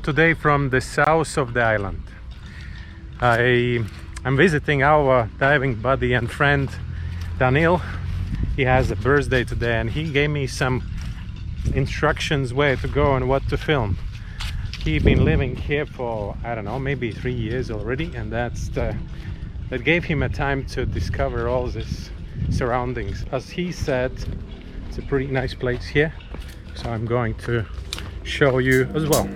today from the south of the island. I'm visiting our diving buddy and friend Daniel. He has a birthday today and he gave me some instructions where to go and what to film. He's been living here for, I don't know, maybe 3 years already, and that gave him a time to discover all this surroundings. As he said, it's a pretty nice place here, so I'm going to show you as well.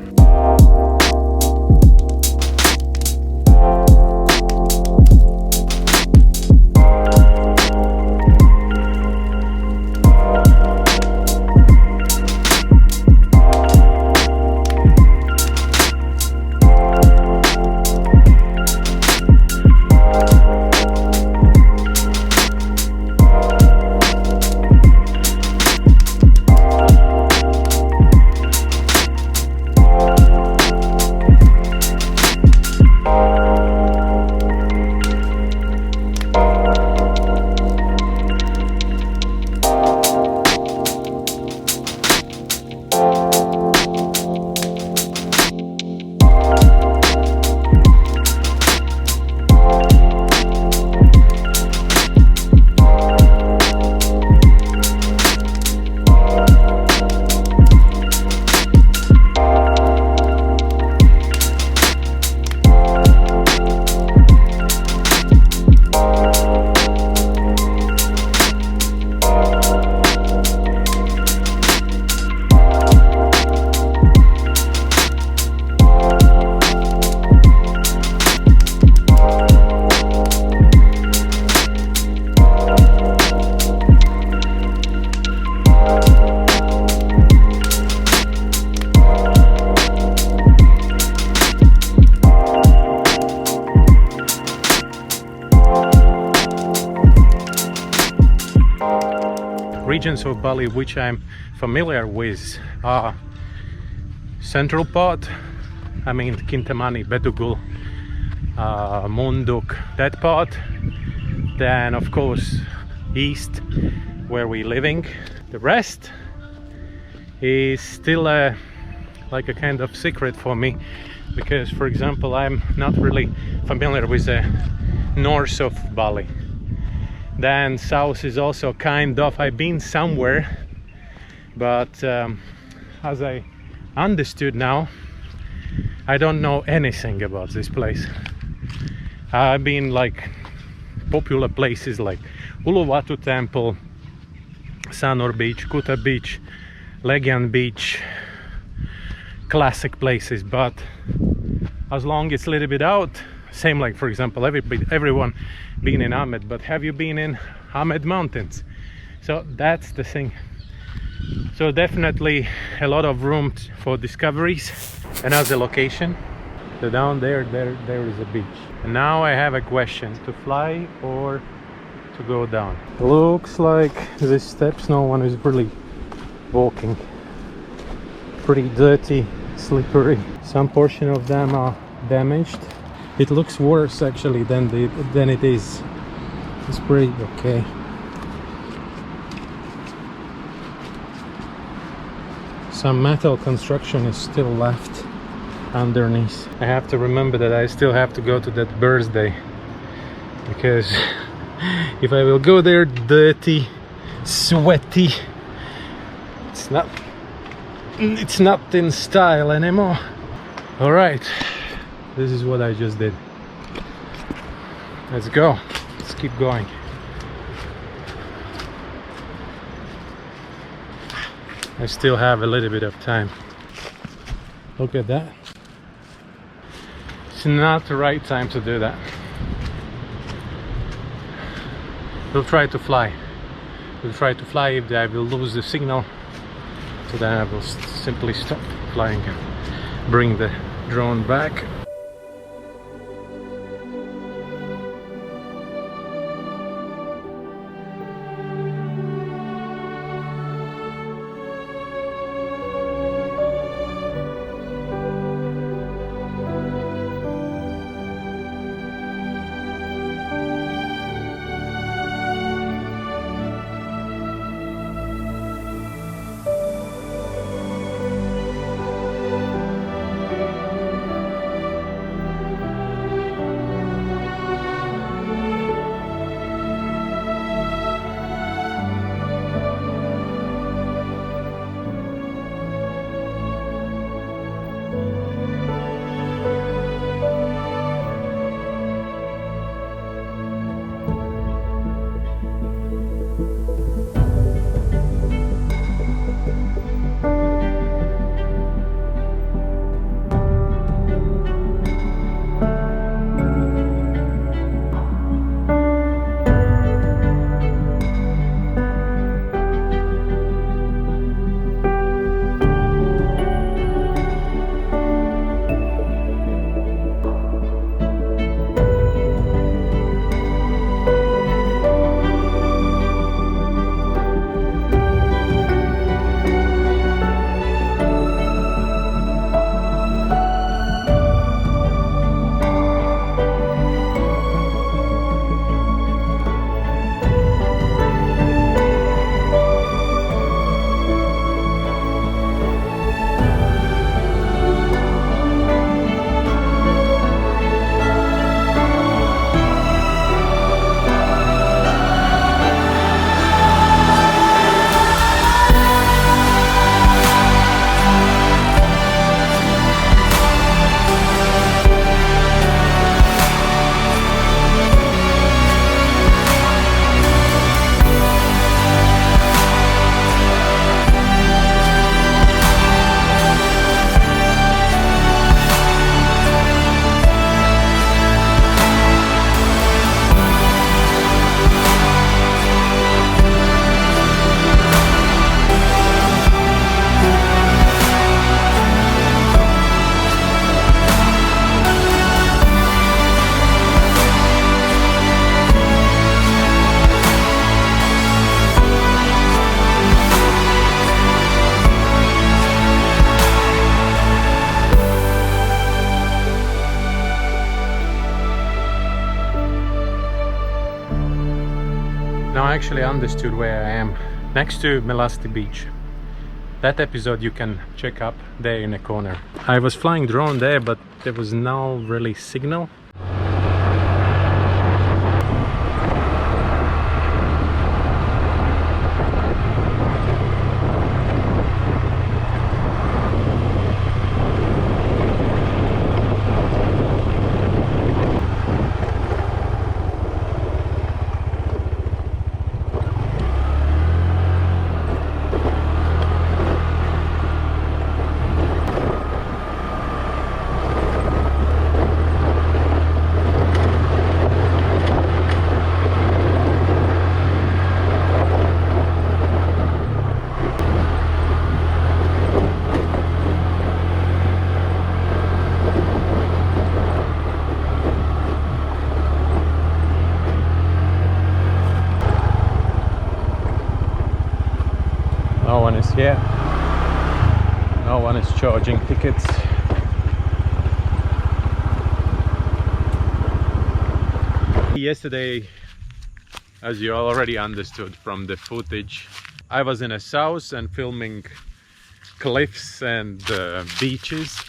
Regions of Bali which I'm familiar with are central part, I mean Kintamani, Bedugul, Munduk, that part. Then of course east, where we're living. The rest is still like a kind of secret for me, because for example I'm not really familiar with the north of Bali. Then south is also kind of, I've been somewhere, but as I understood now, I don't know anything about this place. I've been like popular places like Uluwatu temple, Sanur beach, Kuta beach, Lahangan beach, classic places, but as long as it's a little bit out, same like for example everyone been in Ahmed, but have you been in Ahmed mountains? So that's the thing. So definitely a lot of room for discoveries. Another location, so down there is a beach. And now I have a question, to fly or to go down? Looks like these steps no one is really walking. Pretty dirty, slippery. Some portion of them are damaged. It looks worse actually than it is. It's pretty okay. Some metal construction is still left underneath. I have to remember that I still have to go to that birthday, because if I will go there dirty, sweaty, it's not in style anymore. All right. This is what I just did. Let's go. Let's keep going. I still have a little bit of time. Look at that. It's not the right time to do that. We'll try to fly. We'll try to fly. If I will lose the signal, so then I will simply stop flying and bring the drone back. I actually understood where I am, next to Melasti Beach. That episode you can check up there in a corner. I was flying drone there, but there was no really signal. No one is here. No one is charging tickets. Yesterday, as you already understood from the footage, I was in a south and filming cliffs and beaches.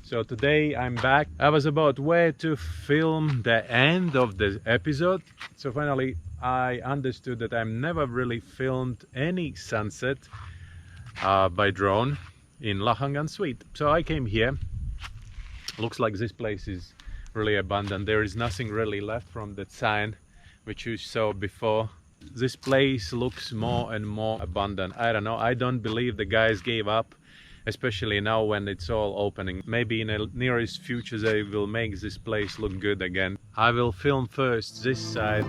So today I'm back. I was about where to film the end of the episode. So finally I understood that I've never really filmed any sunset by drone in Lahangan suite. So I came here. Looks like this place is really abandoned. There is nothing really left from that sign which you saw before. This place looks more and more abandoned. I don't know, I don't believe the guys gave up, especially now when it's all opening. Maybe in the nearest future they will make this place look good again. I will film first this side.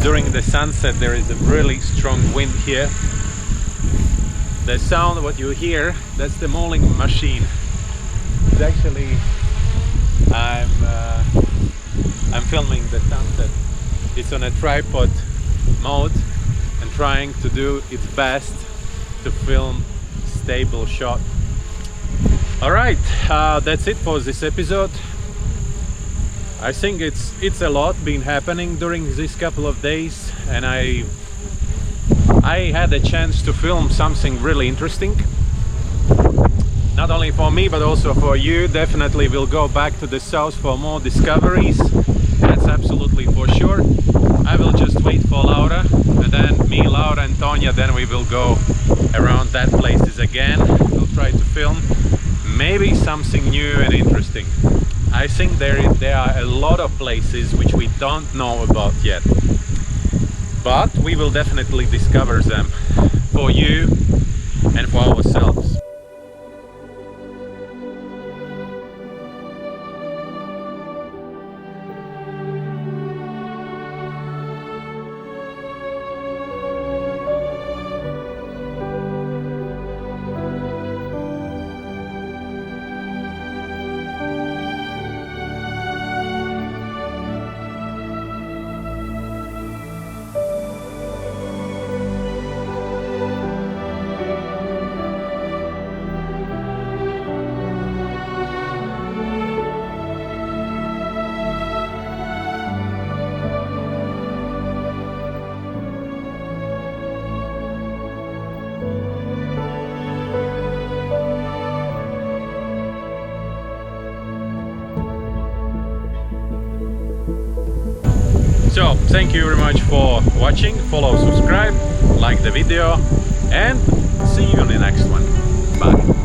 During the sunset there is a really strong wind here. The sound what you hear, that's the mowing machine. It's actually I'm filming the sunset. It's on a tripod mode and trying to do its best to film stable shot. Alright, that's it for this episode. I think it's a lot been happening during these couple of days, and I had a chance to film something really interesting. Not only for me but also for you. Definitely we'll go back to the south for more discoveries. That's absolutely for sure. I will just wait for Laura, and then me, Laura and Tonya, then we will go around that places again. We'll try to film maybe something new and interesting. I think there are a lot of places which we don't know about yet, but we will definitely discover them for you and for ourselves. So thank you very much for watching. Follow, subscribe, like the video, and see you on the next one. Bye.